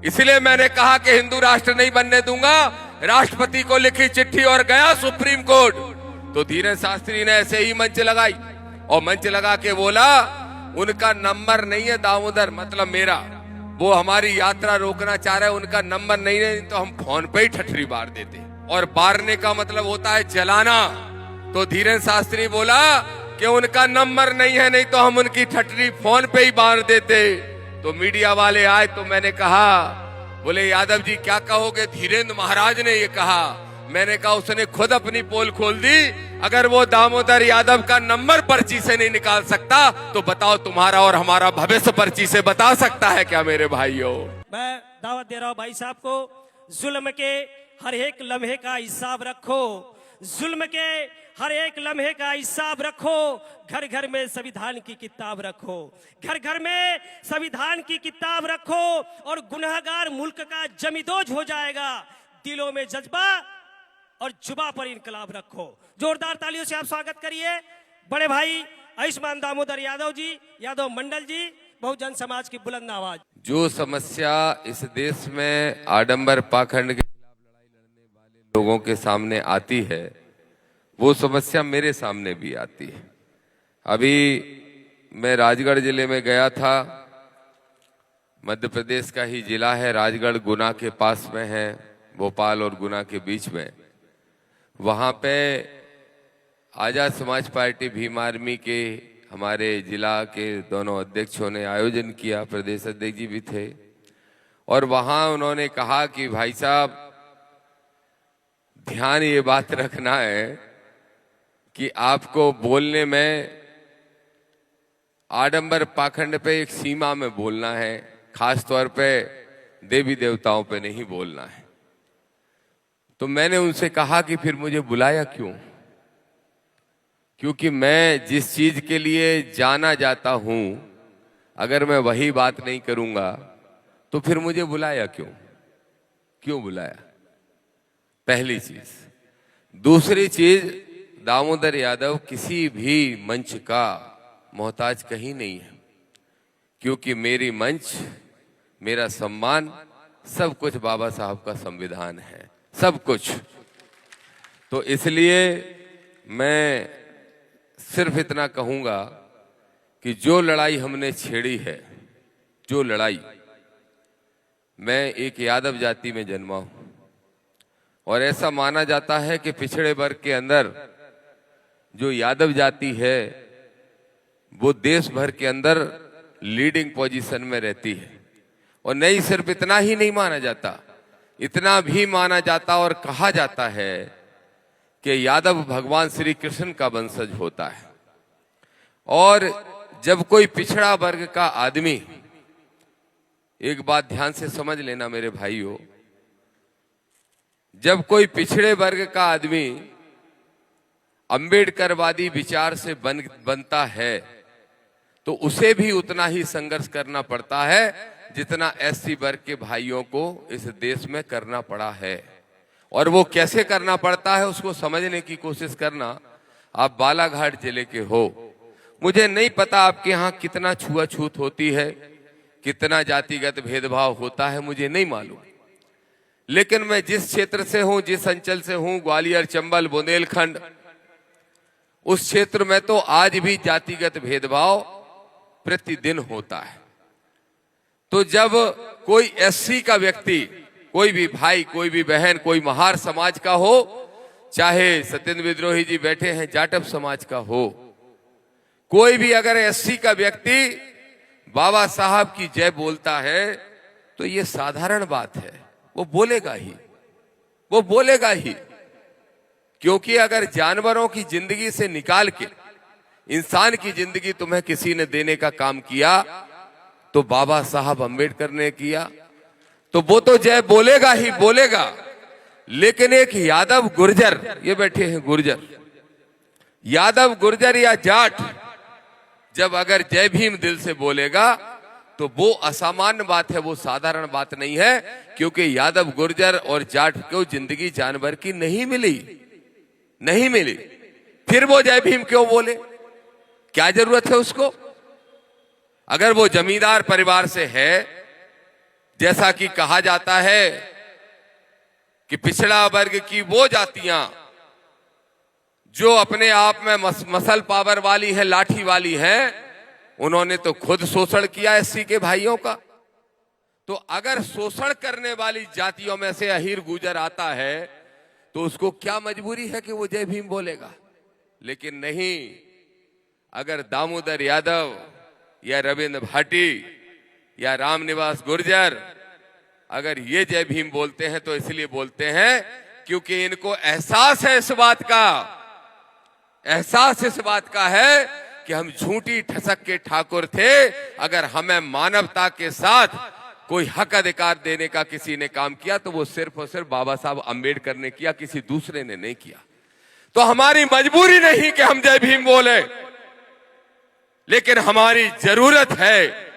इसलिए मैंने कहा कि हिंदू राष्ट्र नहीं बनने दूंगा। राष्ट्रपति को लिखी चिट्ठी और गया सुप्रीम कोर्ट। तो धीरेन्द्र शास्त्री ने ऐसे ही मंच लगाई और मंच लगा के बोला उनका नंबर नहीं है दामोदर, मतलब मेरा, वो हमारी यात्रा रोकना चाह रहे हैं, उनका नंबर नहीं है तो हम फोन पे ही ठठरी बार देते। और बारने का मतलब होता है जलाना। तो धीरेन्द्र शास्त्री बोला कि उनका नंबर नहीं है, नहीं तो हम उनकी ठठरी फोन पे ही बार देते। तो मीडिया वाले आए तो मैंने कहा, बोले यादव जी क्या कहोगे, धीरेन्द्र महाराज ने ये कहा। मैंने कहा उसने खुद अपनी पोल खोल दी। अगर वो दामोदर यादव का नंबर पर्ची से नहीं निकाल सकता तो बताओ तुम्हारा और हमारा भविष्य पर्ची से बता सकता है क्या मेरे भाइयों। मैं दावत दे रहा हूं भाई साहब को, जुल्म के हर एक लम्हे का हिसाब रखो, जुल्म के हर एक लम्हे का हिसाब रखो। घर घर में संविधान की किताब रखो, घर घर में संविधान की किताब रखो और गुनहगार मुल्क का जमीदोज हो जाएगा। दिलों में जज्बा और जुबा पर इनकलाब रखो। जोरदार तालियों से आप स्वागत करिए बड़े भाई आयुष्मान दामोदर यादव जी, यादव मंडल जी, बहुजन समाज की बुलंद आवाज। जो समस्या इस देश में आडंबर पाखंड के खिलाफ लड़ाई लड़ने वाले लोगों के सामने आती है, वो समस्या मेरे सामने भी आती है। अभी मैं राजगढ़ जिले में गया था, मध्य प्रदेश का ही जिला है, राजगढ़ गुना के पास में है, भोपाल और गुना के बीच में। वहां पे आजाद समाज पार्टी भीम आर्मी के हमारे जिला के दोनों अध्यक्षों ने आयोजन किया, प्रदेश अध्यक्ष जी भी थे। और वहां उन्होंने कहा कि भाई साहब ध्यान ये बात रखना है कि आपको बोलने में आडंबर पाखंड पे एक सीमा में बोलना है, खास तौर पे देवी देवताओं पे नहीं बोलना है। तो मैंने उनसे कहा कि फिर मुझे बुलाया क्यों? क्योंकि मैं जिस चीज के लिए जाना जाता हूं, अगर मैं वही बात नहीं करूंगा तो फिर मुझे बुलाया क्यों? क्यों बुलाया? पहली चीज। दूसरी चीज, दामोदर यादव किसी भी मंच का मोहताज कहीं नहीं है, क्योंकि मेरी मंच, मेरा सम्मान, सब कुछ बाबा साहब का संविधान है, सब कुछ। तो इसलिए मैं सिर्फ इतना कहूंगा कि जो लड़ाई हमने छेड़ी है, जो लड़ाई, मैं एक यादव जाति में जन्मा हूं और ऐसा माना जाता है कि पिछड़े वर्ग के अंदर जो यादव जाति है वो देश भर के अंदर लीडिंग पोजीशन में रहती है। और नहीं, सिर्फ इतना ही नहीं माना जाता, इतना भी माना जाता और कहा जाता है कि यादव भगवान श्री कृष्ण का वंशज होता है। और जब कोई पिछड़ा वर्ग का आदमी, एक बात ध्यान से समझ लेना मेरे भाइयों, जब कोई पिछड़े वर्ग का आदमी अंबेडकरवादी विचार से बनता है तो उसे भी उतना ही संघर्ष करना पड़ता है जितना एससी वर्ग के भाइयों को इस देश में करना पड़ा है। और वो कैसे करना पड़ता है उसको समझने की कोशिश करना। आप बालाघाट जिले के हो, मुझे नहीं पता आपके यहाँ कितना छुआछूत होती है, कितना जातिगत भेदभाव होता है, मुझे नहीं मालूम। लेकिन मैं जिस क्षेत्र से हूं, जिस अंचल से हूं, ग्वालियर, चंबल, बुंदेलखंड, उस क्षेत्र में तो आज भी जातिगत भेदभाव प्रतिदिन होता है। तो जब कोई एससी का व्यक्ति, कोई भी भाई, कोई भी बहन, कोई महार समाज का हो, चाहे सत्येंद्र विद्रोही जी बैठे हैं जाटव समाज का हो, कोई भी अगर एससी का व्यक्ति बाबा साहब की जय बोलता है तो ये साधारण बात है, वो बोलेगा ही, वो बोलेगा ही। क्योंकि अगर जानवरों की जिंदगी से निकाल के इंसान की जिंदगी तुम्हें किसी ने देने का काम किया तो बाबा साहब अंबेडकर ने किया, तो वो तो जय बोलेगा ही बोलेगा। लेकिन एक यादव गुर्जर, ये बैठे हैं गुर्जर, यादव गुर्जर या जाट जब अगर जय भीम दिल से बोलेगा तो वो असामान्य बात है, वो साधारण बात नहीं है। क्योंकि यादव गुर्जर और जाट को जिंदगी जानवर की नहीं मिली, नहीं मिली, फिर वो जय भीम क्यों बोले? क्या जरूरत है उसको? अगर वो जमींदार परिवार से है, जैसा कि कहा जाता है कि पिछड़ा वर्ग की वो जातियां जो अपने आप में मसल पावर वाली है, लाठी वाली है, उन्होंने तो खुद शोषण किया एससी के भाइयों का। तो अगर शोषण करने वाली जातियों में से अहीर गुजर आता है तो उसको क्या मजबूरी है कि वो जय भीम बोलेगा? लेकिन नहीं, अगर दामोदर यादव या रविंद्र भाटी या रामनिवास गुर्जर अगर ये जय भीम बोलते हैं तो इसलिए बोलते हैं क्योंकि इनको एहसास है, इस बात का एहसास इस बात का है कि हम झूठी ठसक के ठाकुर थे। अगर हमें मानवता के साथ कोई हक अधिकार देने का किसी ने काम किया तो वो सिर्फ और सिर्फ बाबा साहब अंबेडकर ने किया, किसी दूसरे ने नहीं किया। तो हमारी मजबूरी नहीं कि हम जय भीम बोले, लेकिन हमारी जरूरत है,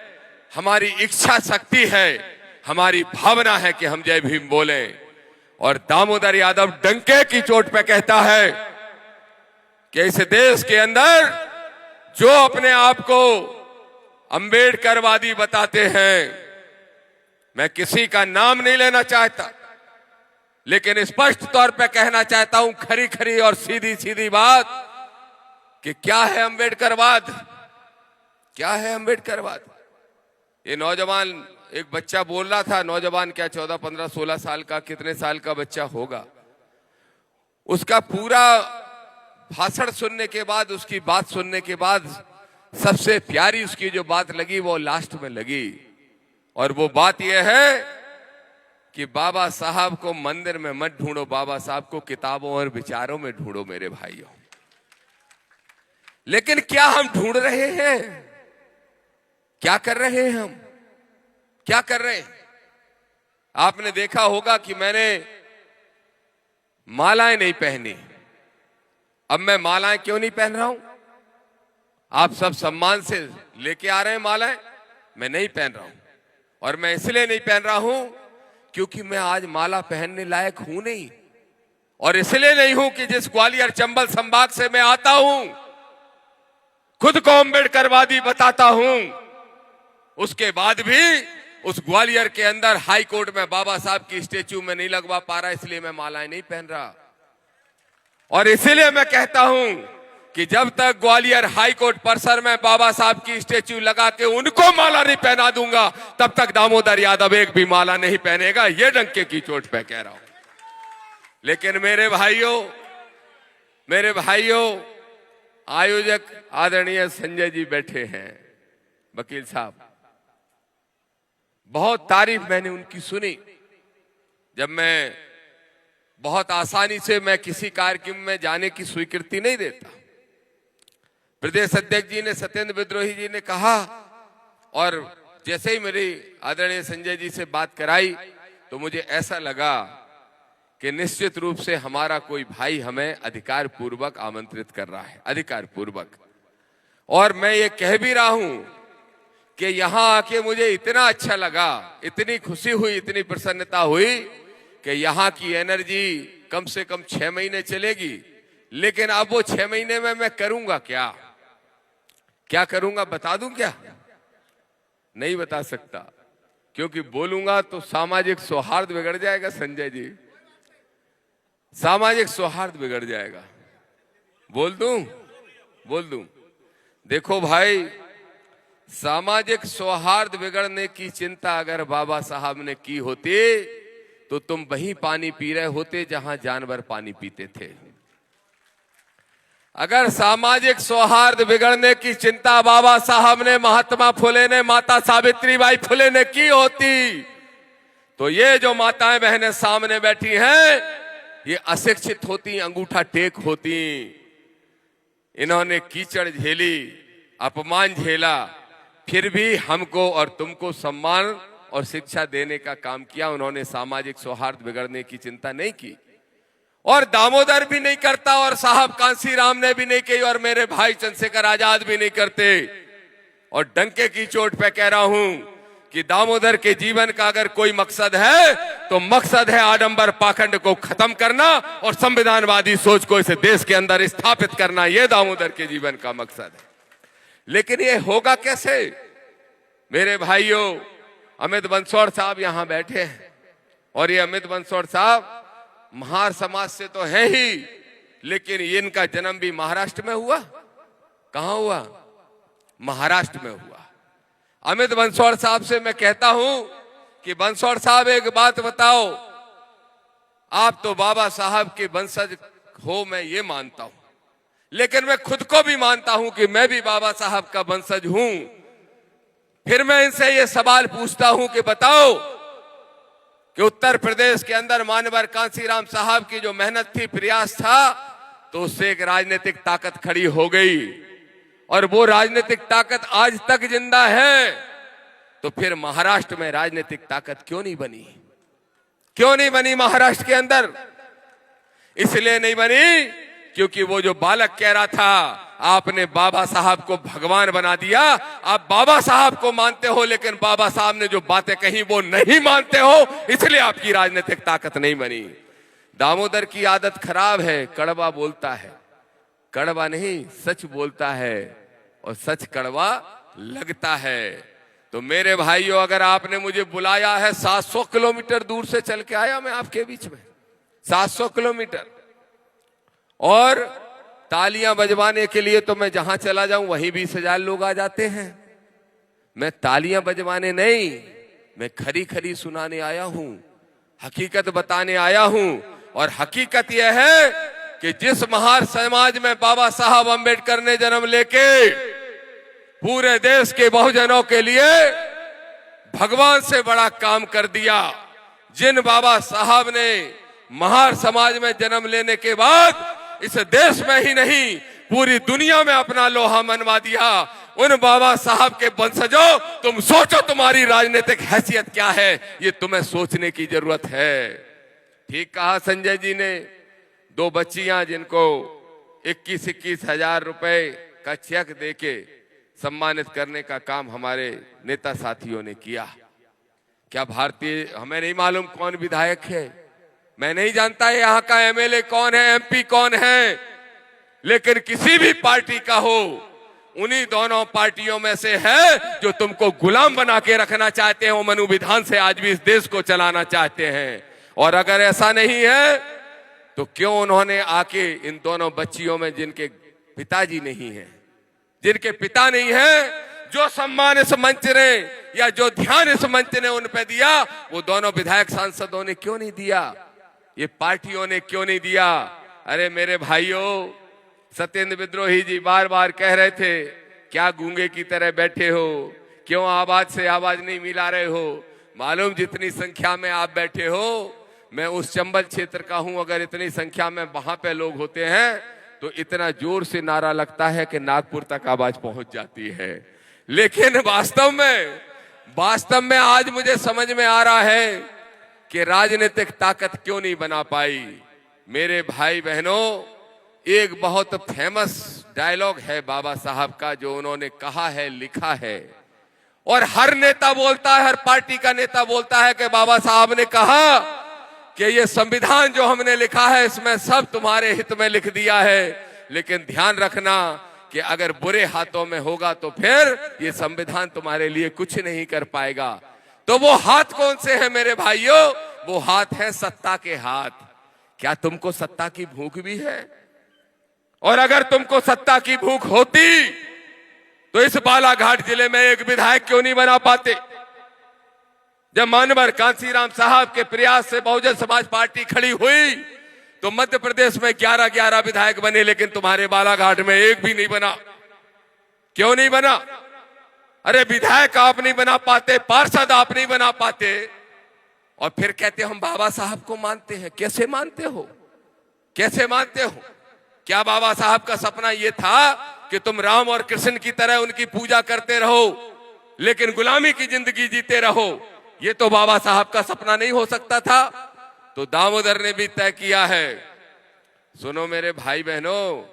हमारी इच्छा शक्ति है, हमारी भावना है कि हम जय भीम बोले। और दामोदर यादव डंके की चोट पे कहता है कि इस देश के अंदर जो अपने आप को अंबेडकरवादी बताते हैं, मैं किसी का नाम नहीं लेना चाहता, लेकिन स्पष्ट तौर पे कहना चाहता हूं, खरी खरी और सीधी सीधी बात कि क्या है अंबेडकरवाद, क्या है अंबेडकरवाद। ये नौजवान, एक बच्चा बोल रहा था, नौजवान क्या 14, 15, 16 साल का, कितने साल का बच्चा होगा, उसका पूरा भाषण सुनने के बाद, उसकी बात सुनने के बाद सबसे प्यारी उसकी जो बात लगी वो लास्ट में लगी, और वो बात यह है कि बाबा साहब को मंदिर में मत ढूंढो, बाबा साहब को किताबों और विचारों में ढूंढो मेरे भाइयों। लेकिन क्या हम ढूंढ रहे हैं? क्या कर रहे हैं हम? क्या कर रहे हैं? आपने देखा होगा कि मैंने मालाएं नहीं पहनी। अब मैं मालाएं क्यों नहीं पहन रहा हूं? आप सब सम्मान से लेके आ रहे हैं मालाएं, मैं नहीं पहन रहा हूं। और मैं इसलिए नहीं पहन रहा हूं क्योंकि मैं आज माला पहनने लायक हूं नहीं, और इसलिए नहीं हूं कि जिस ग्वालियर चंबल संभाग से मैं आता हूं, खुद को अंबेडकरवादी बताता हूं, उसके बाद भी उस ग्वालियर के अंदर हाई कोर्ट में बाबा साहब की स्टेच्यू में नहीं लगवा पा रहा, इसलिए मैं मालाएं नहीं पहन रहा। और इसीलिए मैं कहता हूं कि जब तक ग्वालियर हाई कोर्ट परिसर में बाबा साहब की स्टेच्यू लगा के उनको माला नहीं पहना दूंगा, तब तक दामोदर यादव एक भी माला नहीं पहनेगा। ये डंके की चोट पे कह रहा हूं। लेकिन मेरे भाइयों, आयोजक आदरणीय संजय जी बैठे हैं, वकील साहब, बहुत तारीफ मैंने उनकी सुनी। जब मैं बहुत आसानी से मैं किसी कार्यक्रम में जाने की स्वीकृति नहीं देता, प्रदेश अध्यक्ष जी ने, सत्येंद्र विद्रोही जी ने कहा, और जैसे ही मेरी आदरणीय संजय जी से बात कराई तो मुझे ऐसा लगा कि निश्चित रूप से हमारा कोई भाई हमें अधिकार पूर्वक आमंत्रित कर रहा है, अधिकार पूर्वक। और मैं ये कह भी रहा हूं कि यहां आके मुझे इतना अच्छा लगा, इतनी खुशी हुई, इतनी प्रसन्नता हुई कि यहां की एनर्जी कम से कम 6 महीने चलेगी। लेकिन अब वो 6 महीने में मैं करूंगा क्या करूंगा बता दूं क्या? नहीं बता सकता, क्योंकि बोलूंगा तो सामाजिक सौहार्द बिगड़ जाएगा। संजय जी, सामाजिक सौहार्द बिगड़ जाएगा। बोल दूं? देखो भाई, सामाजिक सौहार्द बिगड़ने की चिंता अगर बाबा साहब ने की होती तो तुम वहीं पानी पी रहे होते जहां जानवर पानी पीते थे। अगर सामाजिक सौहार्द बिगड़ने की चिंता बाबा साहब ने, महात्मा फुले ने, माता सावित्रीबाई फुले ने की होती तो ये जो माताएं बहनें सामने बैठी हैं, ये अशिक्षित होती, अंगूठा टेक होती। इन्होंने कीचड़ झेली, अपमान झेला, फिर भी हमको और तुमको सम्मान और शिक्षा देने का काम किया। उन्होंने सामाजिक सौहार्द बिगड़ने की चिंता नहीं की, और दामोदर भी नहीं करता, और साहब कांसीराम ने भी नहीं की, और मेरे भाई चंद्रशेखर आजाद भी नहीं करते। और डंके की चोट पे कह रहा हूं कि दामोदर के जीवन का अगर कोई मकसद है तो मकसद है आडंबर पाखंड को खत्म करना और संविधानवादी सोच को इस देश के अंदर स्थापित करना। यह दामोदर के जीवन का मकसद है। लेकिन ये होगा कैसे? मेरे भाइयों, अमित बंसोड़ साहब यहां बैठे हैं और ये अमित बंसोड़ साहब महार समाज से तो है ही, लेकिन इनका जन्म भी महाराष्ट्र में हुआ। कहां हुआ? महाराष्ट्र में हुआ। अमित बंसोड़ साहब से मैं कहता हूं कि बंसोड़ साहब एक बात बताओ, आप तो बाबा साहब के वंशज हो, मैं ये मानता हूं, लेकिन मैं खुद को भी मानता हूं कि मैं भी बाबा साहब का वंशज हूं। फिर मैं इनसे ये सवाल पूछता हूं कि बताओ कि उत्तर प्रदेश के अंदर मानवर कांसीराम साहब की जो मेहनत थी, प्रयास था, तो उससे एक राजनीतिक ताकत खड़ी हो गई और वो राजनीतिक ताकत आज तक जिंदा है। तो फिर महाराष्ट्र में राजनीतिक ताकत क्यों नहीं बनी? क्यों नहीं बनी महाराष्ट्र के अंदर? इसलिए नहीं बनी क्योंकि वो जो बालक कह रहा था आपने बाबा साहब को भगवान बना दिया, आप बाबा साहब को मानते हो, लेकिन बाबा साहब ने जो बातें कही वो नहीं मानते हो, इसलिए आपकी राजनीतिक ताकत नहीं बनी। दामोदर की आदत खराब है, कड़वा बोलता है। कड़वा नहीं, सच बोलता है और सच कड़वा लगता है। तो मेरे भाइयों, अगर आपने मुझे बुलाया है, 700 किलोमीटर दूर से चल के आया मैं आपके बीच में, 700 किलोमीटर, और तालियां बजवाने के लिए तो मैं जहां चला जाऊं वहीं 20,000 लोग आ जाते हैं। मैं तालियां बजवाने नहीं, मैं खरी खरी सुनाने आया हूं, हकीकत बताने आया हूं। और हकीकत यह है कि जिस महार समाज में बाबा साहब अंबेडकर ने जन्म लेके पूरे देश के बहुजनों के लिए भगवान से बड़ा काम कर दिया, जिन बाबा साहब ने महार समाज में जन्म लेने के बाद इस देश में ही नहीं पूरी दुनिया में अपना लोहा मनवा दिया, उन बाबा साहब के वंशजों, तुम सोचो तुम्हारी राजनीतिक हैसियत क्या है, ये तुम्हें सोचने की जरूरत है। ठीक कहा संजय जी ने, 2 बच्चियां जिनको 21-21 हजार रुपए का चेक देके सम्मानित करने का काम हमारे नेता साथियों ने किया। क्या भारतीय, हमें नहीं मालूम कौन विधायक है, मैं नहीं जानता यहाँ का एमएलए कौन है, एमपी कौन है, लेकिन किसी भी पार्टी का हो, उन्हीं दोनों पार्टियों में से है जो तुमको गुलाम बना के रखना चाहते हैं, वो मनु विधान से आज भी इस देश को चलाना चाहते हैं। और अगर ऐसा नहीं है तो क्यों उन्होंने आके इन दोनों बच्चियों में जिनके पिताजी नहीं है, जिनके पिता नहीं है, जो सम्मान इस मंच ने या जो ध्यान इस मंच ने उन पे दिया, वो दोनों विधायक सांसदों ने क्यों नहीं दिया, ये पार्टियों ने क्यों नहीं दिया? अरे मेरे भाइयों, सत्येंद्र विद्रोही जी बार बार कह रहे थे, क्या गूंगे की तरह बैठे हो, क्यों आवाज से आवाज नहीं मिला रहे हो? मालूम जितनी संख्या में आप बैठे हो, मैं उस चंबल क्षेत्र का हूं, अगर इतनी संख्या में वहां पे लोग होते हैं तो इतना जोर से नारा लगता है कि नागपुर तक आवाज पहुंच जाती है। लेकिन वास्तव में आज मुझे समझ में आ रहा है कि राजनीतिक ताकत क्यों नहीं बना पाई। मेरे भाई बहनों, एक बहुत फेमस डायलॉग है बाबा साहब का, जो उन्होंने कहा है, लिखा है, और हर नेता बोलता है, हर पार्टी का नेता बोलता है कि बाबा साहब ने कहा कि ये संविधान जो हमने लिखा है इसमें सब तुम्हारे हित में लिख दिया है, लेकिन ध्यान रखना कि अगर बुरे हाथों में होगा तो फिर ये संविधान तुम्हारे लिए कुछ नहीं कर पाएगा। तो वो हाथ कौन से हैं मेरे भाइयों? वो हाथ है सत्ता के हाथ। क्या तुमको सत्ता की भूख भी है? और अगर तुमको सत्ता की भूख होती तो इस बालाघाट जिले में एक विधायक क्यों नहीं बना पाते? जब मानवर कांसीराम साहब के प्रयास से बहुजन समाज पार्टी खड़ी हुई तो मध्य प्रदेश में 11 विधायक बने, लेकिन तुम्हारे बालाघाट में एक भी नहीं बना। क्यों नहीं बना? अरे विधायक आप नहीं बना पाते, पार्षद आप नहीं बना पाते, और फिर कहते हम बाबा साहब को मानते हैं। कैसे मानते हो? कैसे मानते हो? क्या बाबा साहब का सपना यह था कि तुम राम और कृष्ण की तरह उनकी पूजा करते रहो लेकिन गुलामी की जिंदगी जीते रहो? ये तो बाबा साहब का सपना नहीं हो सकता था। तो दामोदर ने भी तय किया है। सुनो मेरे भाई बहनों,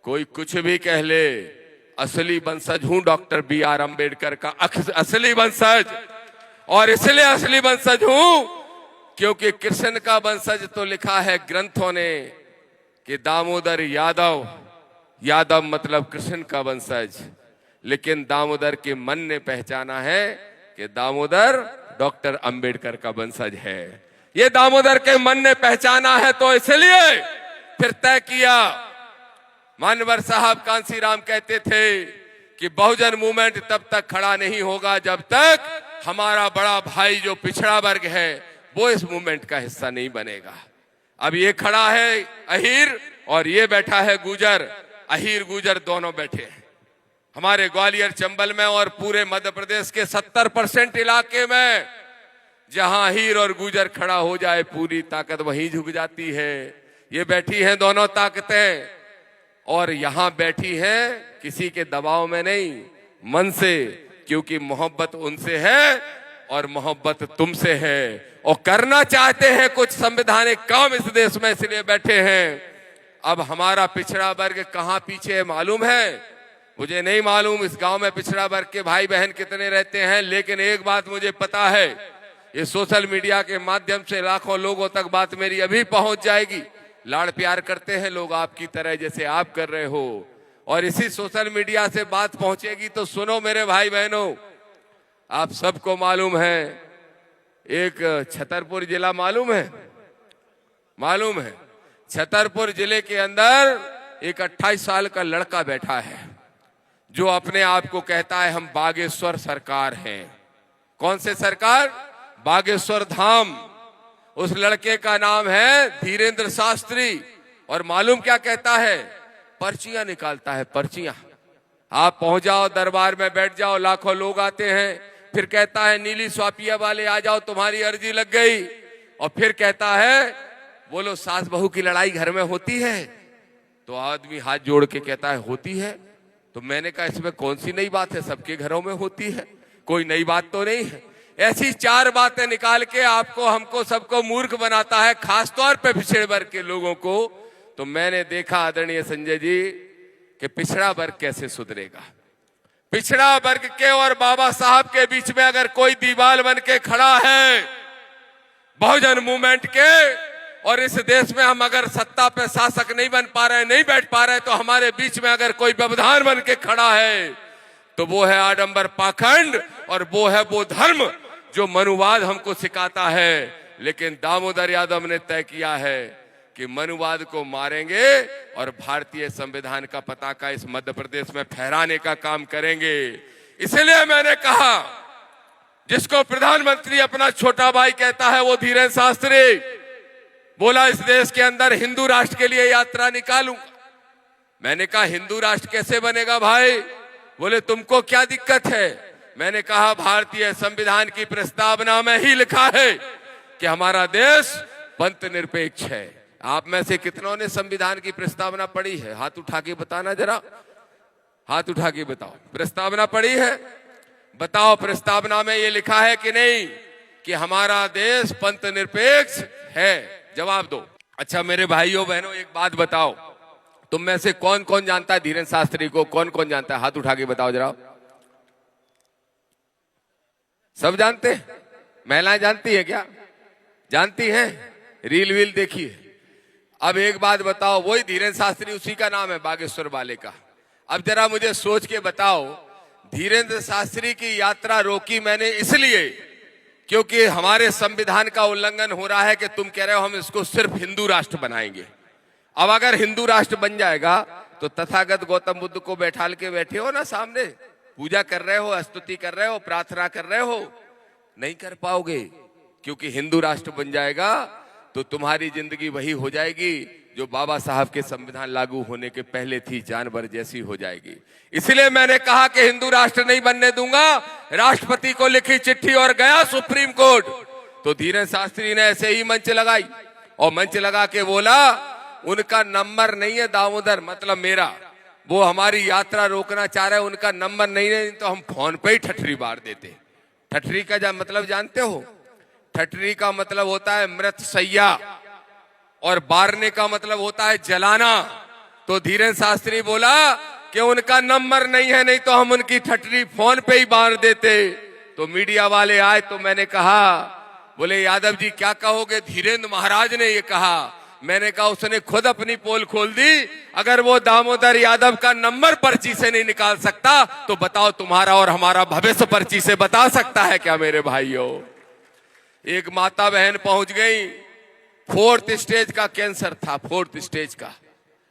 कोई कुछ भी कह ले, असली वंशज हूं डॉक्टर BR अम्बेडकर का, असली वंशज। और इसलिए असली वंशज हूं क्योंकि कृष्ण का वंशज तो लिखा है ग्रंथों ने कि दामोदर यादव, यादव मतलब कृष्ण का वंशज, लेकिन दामोदर के मन ने पहचाना है कि दामोदर डॉक्टर अंबेडकर का वंशज है। ये दामोदर के मन ने पहचाना है, तो इसलिए फिर तय किया। मानवर साहब कांसीराम कहते थे कि बहुजन मूवमेंट तब तक खड़ा नहीं होगा जब तक हमारा बड़ा भाई जो पिछड़ा वर्ग है वो इस मूवमेंट का हिस्सा नहीं बनेगा। अब ये खड़ा है अहीर और ये बैठा है गुजर। अहीर गुजर दोनों बैठे हैं हमारे ग्वालियर चंबल में और पूरे मध्य प्रदेश के 70% इलाके में। जहां अहीर और गुजर खड़ा हो जाए पूरी ताकत वहीं झुक जाती है। ये बैठी हैं दोनों ताकतें और यहां बैठी हैं किसी के दबाव में नहीं, मन से, क्योंकि मोहब्बत उनसे है और मोहब्बत तुमसे है और करना चाहते हैं कुछ संवैधानिक काम इस देश में, इसलिए बैठे हैं। अब हमारा पिछड़ा वर्ग कहां पीछे है मालूम है? मुझे नहीं मालूम इस गांव में पिछड़ा वर्ग के भाई बहन कितने रहते हैं, लेकिन एक बात मुझे पता है, ये सोशल मीडिया के माध्यम से लाखों लोगों तक बात मेरी अभी पहुंच जाएगी। लाड़ प्यार करते हैं लोग आपकी तरह, जैसे आप कर रहे हो, और इसी सोशल मीडिया से बात पहुंचेगी। तो सुनो मेरे भाई बहनों, आप सबको मालूम है एक छतरपुर जिला मालूम है छतरपुर जिले के अंदर एक 28 साल का लड़का बैठा है जो अपने आप को कहता है हम बागेश्वर सरकार हैं। कौन से सरकार? बागेश्वर धाम। उस लड़के का नाम है धीरेंद्र शास्त्री। और मालूम क्या कहता है? पर्चियां निकालता है, पर्चियां। आप पहुंच जाओ दरबार में बैठ जाओ, लाखों लोग आते हैं, फिर कहता है नीली स्वापिया वाले आ जाओ तुम्हारी अर्जी लग गई। और फिर कहता है बोलो सास बहू की लड़ाई घर में होती है? तो आदमी हाथ जोड़ के कहता है होती है। तो मैंने कहा इसमें कौन सी नई बात है, सबके घरों में होती है, कोई नई बात तो नहीं है। ऐसी 4 बातें निकाल के आपको हमको सबको मूर्ख बनाता है, खासतौर पे पिछड़े वर्ग के लोगों को। तो मैंने देखा आदरणीय संजय जी कि पिछड़ा वर्ग कैसे सुधरेगा। पिछड़ा वर्ग के और बाबा साहब के बीच में अगर कोई दीवार बन के खड़ा है बहुजन मूवमेंट के, और इस देश में हम अगर सत्ता पे शासक नहीं बन पा रहे, नहीं बैठ पा रहे, तो हमारे बीच में अगर कोई व्यवधान बन के खड़ा है तो वो है आडंबर पाखंड और वो है वो धर्म जो मनुवाद हमको सिखाता है। लेकिन दामोदर यादव ने तय किया है कि मनुवाद को मारेंगे और भारतीय संविधान का पताका इस मध्य प्रदेश में फहराने का काम करेंगे। इसलिए मैंने कहा जिसको प्रधानमंत्री अपना छोटा भाई कहता है वो धीरेंद्र शास्त्री बोला इस देश के अंदर हिंदू राष्ट्र के लिए यात्रा निकालूंगा। मैंने कहा हिंदू राष्ट्र कैसे बनेगा भाई? बोले तुमको क्या दिक्कत है? मैंने कहा भारतीय संविधान की प्रस्तावना में ही लिखा है कि हमारा देश पंथ निरपेक्ष है। आप में से कितनों ने संविधान की प्रस्तावना पढ़ी है? हाथ उठा के बताना जरा, हाथ उठा के बताओ। प्रस्तावना पढ़ी है? बताओ प्रस्तावना में ये लिखा है कि नहीं कि हमारा देश पंथ निरपेक्ष है? जवाब दो। अच्छा मेरे भाइयों बहनों एक बात बताओ, तुम में से कौन कौन जानता है धीरेंद्र शास्त्री को? कौन कौन जानता है? हाथ उठा के बताओ जरा। सब जानते हैं? महिलाएं जानती है क्या? जानती हैं? रील वील देखी है? अब एक बात बताओ, वही धीरेंद्र शास्त्री उसी का नाम है बागेश्वर वाले का। अब जरा मुझे सोच के बताओ, धीरेंद्र शास्त्री की यात्रा रोकी मैंने इसलिए क्योंकि हमारे संविधान का उल्लंघन हो रहा है कि तुम कह रहे हो हम इसको सिर्फ हिंदू राष्ट्र बनाएंगे। अब अगर हिंदू राष्ट्र बन जाएगा तो तथागत गौतम बुद्ध को बैठाल के बैठे हो ना सामने, पूजा कर रहे हो, स्तुति कर रहे हो, प्रार्थना कर रहे हो, नहीं कर पाओगे। क्योंकि हिंदू राष्ट्र बन जाएगा तो तुम्हारी जिंदगी वही हो जाएगी जो बाबा साहब के संविधान लागू होने के पहले थी, जानवर जैसी हो जाएगी। इसलिए मैंने कहा कि हिंदू राष्ट्र नहीं बनने दूंगा। राष्ट्रपति को लिखी चिट्ठी और गया सुप्रीम कोर्ट। तो धीरेंद्र शास्त्री ने ऐसे ही मंच लगाई और मंच लगा के बोला उनका नंबर नहीं है दामोदर, मतलब मेरा, वो हमारी यात्रा रोकना चाह रहे हैं, उनका नंबर नहीं है तो हम फोन पे ही ठठरी बार देते। ठठरी का मतलब जानते हो? ठठरी का मतलब होता है मृत सैया और बारने का मतलब होता है जलाना। तो धीरेंद्र शास्त्री बोला कि उनका नंबर नहीं है, नहीं तो हम उनकी ठठरी फोन पे ही बार देते। तो मीडिया वाले आए तो मैंने कहा, बोले यादव जी क्या कहोगे? धीरेंद्र महाराज ने ये कहा। मैंने कहा उसने खुद अपनी पोल खोल दी। अगर वो दामोदर यादव का नंबर पर्ची से नहीं निकाल सकता तो बताओ तुम्हारा और हमारा भविष्य पर्ची से बता सकता है क्या मेरे भाइयों। एक माता बहन पहुंच गई, 4th स्टेज का कैंसर था, 4th स्टेज का।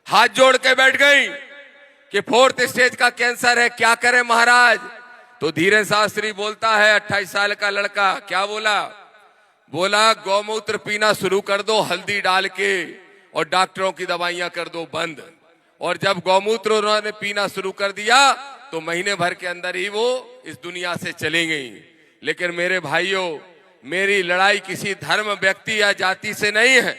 हाथ जोड़ के बैठ गई कि 4th स्टेज का कैंसर है, क्या करें महाराज। तो धीरेन शास्त्री बोलता है, 28 साल का लड़का, क्या बोला गौमूत्र पीना शुरू कर दो हल्दी डाल के, और डॉक्टरों की दवाइयां कर दो बंद। और जब गौमूत्र उन्होंने पीना शुरू कर दिया तो महीने भर के अंदर ही वो इस दुनिया से चली गई। लेकिन मेरे भाइयों, मेरी लड़ाई किसी धर्म, व्यक्ति या जाति से नहीं है।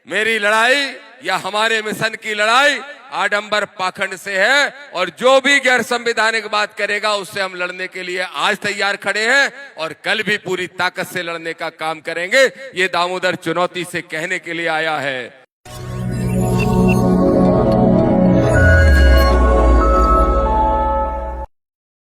मेरी लड़ाई या हमारे मिशन की लड़ाई आडंबर पाखंड से है, और जो भी गैर संवैधानिक बात करेगा उससे हम लड़ने के लिए आज तैयार खड़े हैं और कल भी पूरी ताकत से लड़ने का काम करेंगे। ये दामोदर चुनौती से कहने के लिए आया है।